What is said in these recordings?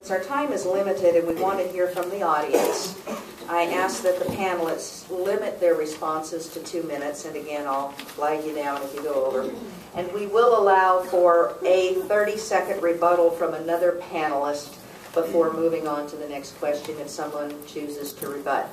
Our time is limited and we want to hear from the audience. I ask that the panelists limit their responses to 2 minutes, and again, I'll flag you down if you go over. And we will allow for a 30-second rebuttal from another panelist before moving on to the next question if someone chooses to rebut.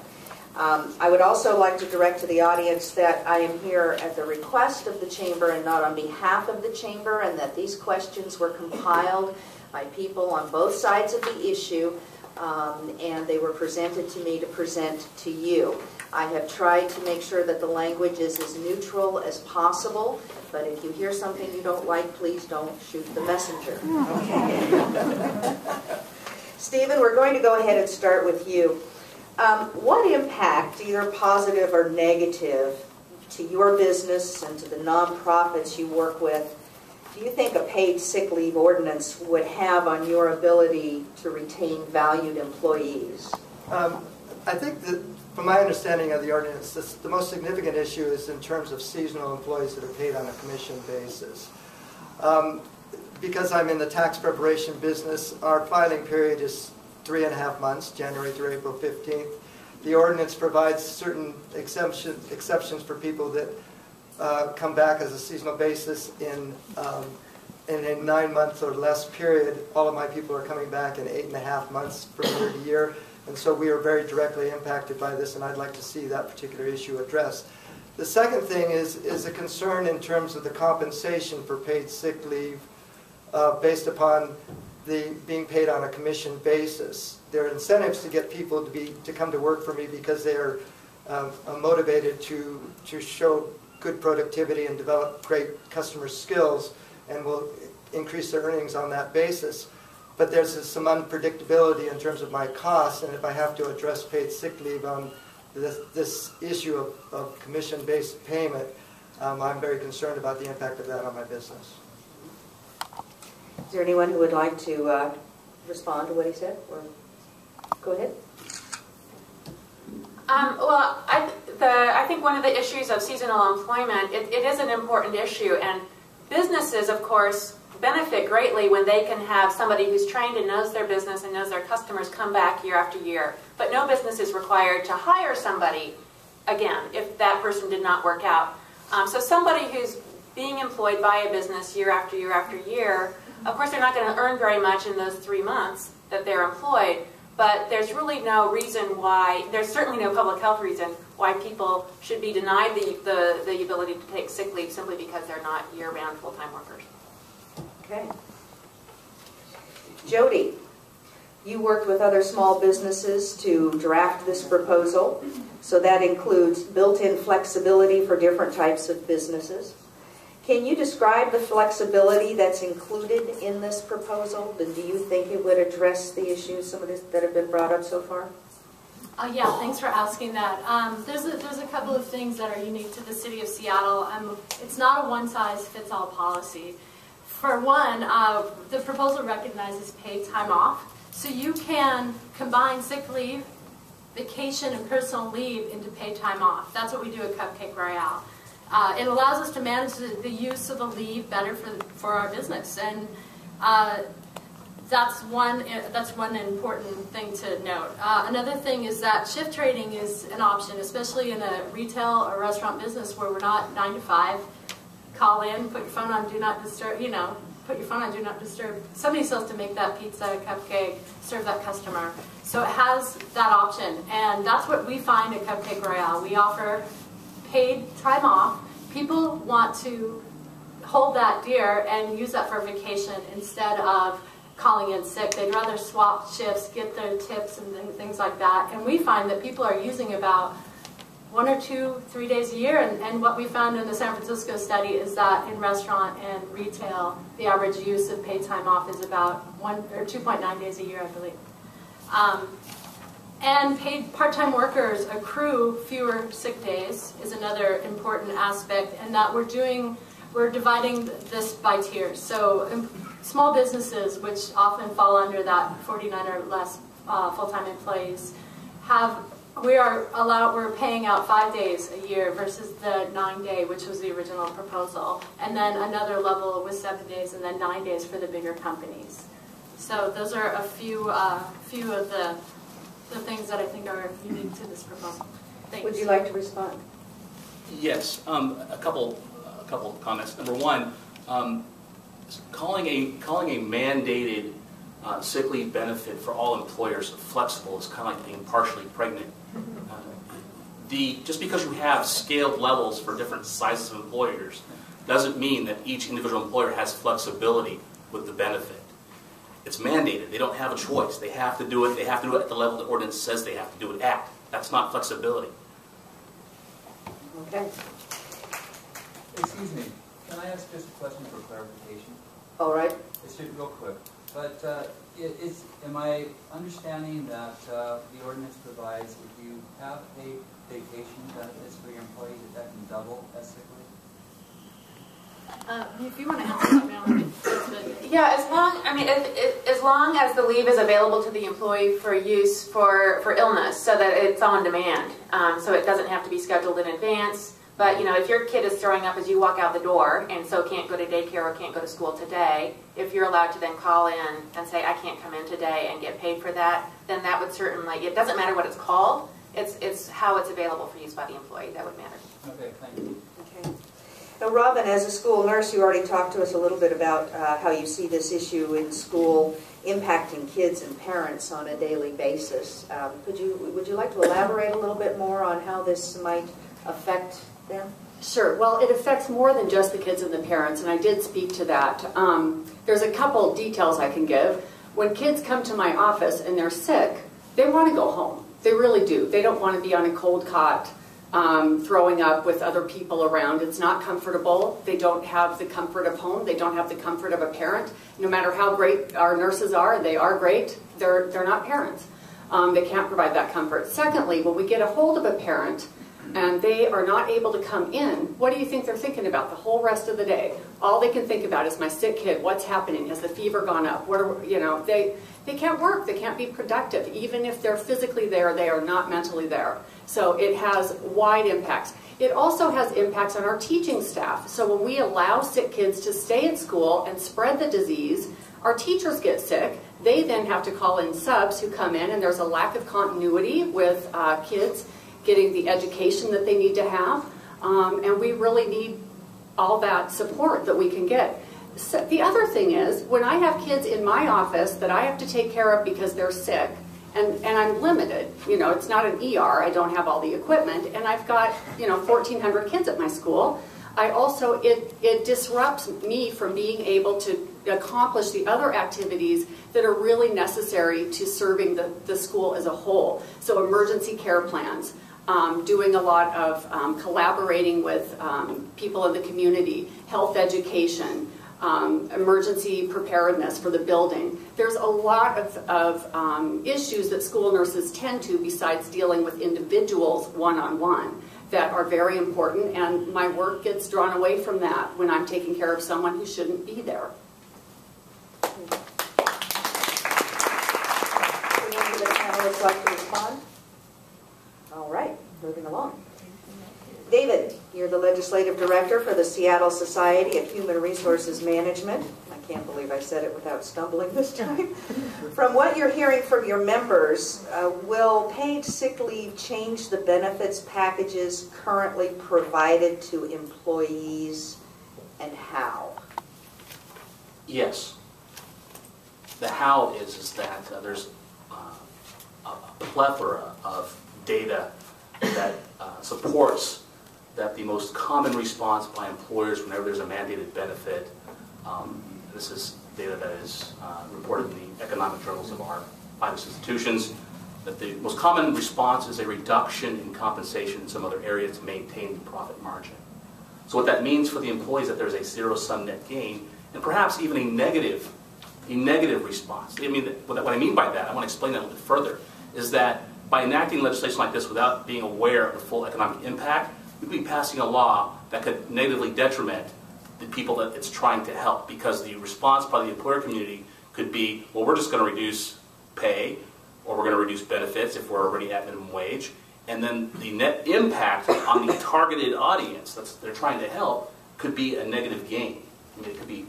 I would also like to direct to the audience that I am here at the request of the Chamber and not on behalf of the Chamber, and that these questions were compiled by people on both sides of the issue, and they were presented to me to present to you. I have tried to make sure that the language is as neutral as possible, but if you hear something you don't like, please don't shoot the messenger. Okay. Stephen, we're going to go ahead and start with you. What impact, either positive or negative, to your business and to the nonprofits you work with, do you think a paid sick leave ordinance would have on your ability to retain valued employees? I think that, from my understanding of the ordinance, the most significant issue is in terms of seasonal employees that are paid on a commission basis. Because I'm in the tax preparation business, our filing period is 3.5 months, January through April 15th. The ordinance provides certain exceptions for people that come back as a seasonal basis in a 9 month or less period. All of my people are coming back in 8.5 months from year to year, and so we are very directly impacted by this, and I'd like to see that particular issue addressed. The second thing is a concern in terms of the compensation for paid sick leave based upon being paid on a commission basis. There are incentives to get people to come to work for me because they are motivated to show good productivity and develop great customer skills, and will increase their earnings on that basis. But there's some unpredictability in terms of my costs, and if I have to address paid sick leave on this issue of commission-based payment, I'm very concerned about the impact of that on my business. Is there anyone who would like to respond to what he said? Or go ahead. Well, I think one of the issues of seasonal employment, it is an important issue, and businesses, of course, benefit greatly when they can have somebody who's trained and knows their business and knows their customers come back year after year. But no business is required to hire somebody again if that person did not work out. So somebody who's being employed by a business year after year after year, of course they're not going to earn very much in those 3 months that they're employed, but there's really no reason why, there's certainly no public health reason why people should be denied the ability to take sick leave simply because they're not year-round full-time workers. Okay. Jody, you worked with other small businesses to draft this proposal, so that includes built-in flexibility for different types of businesses. Can you describe the flexibility that's included in this proposal? And do you think it would address the issues that have been brought up so far? Yeah, thanks for asking that. There's a couple of things that are unique to the City of Seattle. It's not a one-size-fits-all policy. For one, the proposal recognizes paid time off, so you can combine sick leave, vacation, and personal leave into paid time off. That's what we do at Cupcake Royale. It allows us to manage the use of the leave better for our business, and that's one important thing to note. Another thing is that shift trading is an option, especially in a retail or restaurant business where we're not 9 to 5. Call in, put your phone on Do Not Disturb. Put your phone on Do Not Disturb. Somebody still has to make that pizza, cupcake, serve that customer. So it has that option, and that's what we find at Cupcake Royale. We offer paid time off. People want to hold that dear and use that for vacation instead of calling in sick. They'd rather swap shifts, get their tips and things like that. And we find that people are using about 1 or 2, 3 days a year. And what we found in the San Francisco study is that in restaurant and retail, the average use of paid time off is about 1 or 2.9 days a year, I believe. And paid part-time workers accrue fewer sick days is another important aspect, and that we're dividing this by tiers. So small businesses, which often fall under that 49 or less full-time employees, we're paying out 5 days a year versus the 9-day, which was the original proposal, and then another level with 7 days and then 9 days for the bigger companies. So those are a few of the things that I think are unique to this proposal. Thanks. Would you like to respond? Yes, a couple of comments. Number one, calling a mandated sick leave benefit for all employers flexible is kind of like being partially pregnant. Just because you have scaled levels for different sizes of employers doesn't mean that each individual employer has flexibility with the benefit. It's mandated. They don't have a choice. They have to do it. They have to do it at the level the ordinance says they have to do it at. That's not flexibility. Okay. Excuse me, can I ask just a question for clarification? All right. It's just real quick. But am I understanding that the ordinance provides if you have paid vacation benefits for your employees that can double as sick leave? If you want to answer that, Mallory. Yeah, as long as the leave is available to the employee for use for illness, so that it's on demand, so it doesn't have to be scheduled in advance. But if your kid is throwing up as you walk out the door and so can't go to daycare or can't go to school today, if you're allowed to then call in and say I can't come in today and get paid for that, then that would certainly, it doesn't matter what it's called, it's how it's available for use by the employee that would matter. Okay, thank you. Okay. Now, Robin, as a school nurse, you already talked to us a little bit about how you see this issue in school impacting kids and parents on a daily basis. Would you like to elaborate a little bit more on how this might affect them? Sure. Well, it affects more than just the kids and the parents, and I did speak to that. There's a couple details I can give. When kids come to my office and they're sick, they want to go home. They really do. They don't want to be on a cold cot throwing up with other people around. It's not comfortable. They don't have the comfort of home. They don't have the comfort of a parent. No matter how great our nurses are, they are great, they're not parents. They can't provide that comfort. Secondly, when we get a hold of a parent and they are not able to come in, what do you think they're thinking about the whole rest of the day? All they can think about is my sick kid. What's happening? Has the fever gone up? They can't work. They can't be productive. Even if they're physically there, they are not mentally there. So it has wide impacts. It also has impacts on our teaching staff. So when we allow sick kids to stay at school and spread the disease, our teachers get sick. They then have to call in subs who come in, and there's a lack of continuity with kids getting the education that they need to have. And we really need all that support that we can get. So the other thing is, when I have kids in my office that I have to take care of because they're sick, and I'm limited, it's not an ER, I don't have all the equipment, and I've got, 1,400 kids at my school, it disrupts me from being able to accomplish the other activities that are really necessary to serving the school as a whole. So emergency care plans, doing a lot of collaborating with people in the community, health education, emergency preparedness for the building. There's a lot of issues that school nurses tend to, besides dealing with individuals one-on-one, that are very important, and my work gets drawn away from that when I'm taking care of someone who shouldn't be there. Would any of the panelists like to respond? All right, moving along. David, you're the Legislative Director for the Seattle Society of Human Resources Management. I can't believe I said it without stumbling this time. From what you're hearing from your members, will paid sick leave change the benefits packages currently provided to employees, and how? Yes. The how is that there's a plethora of data that supports that the most common response by employers whenever there's a mandated benefit, this is data that is reported in the economic journals of our finance institutions, that the most common response is a reduction in compensation in some other area to maintain the profit margin. So what that means for the employees is that there's a zero-sum net gain, and perhaps even a negative response. What I mean by that, I want to explain that a little bit further, is that by enacting legislation like this without being aware of the full economic impact, we'd be passing a law that could negatively detriment the people that it's trying to help, because the response by the employer community could be, well, we're just going to reduce pay, or we're going to reduce benefits if we're already at minimum wage, and then the net impact on the targeted audience that they're trying to help could be a negative gain. It could be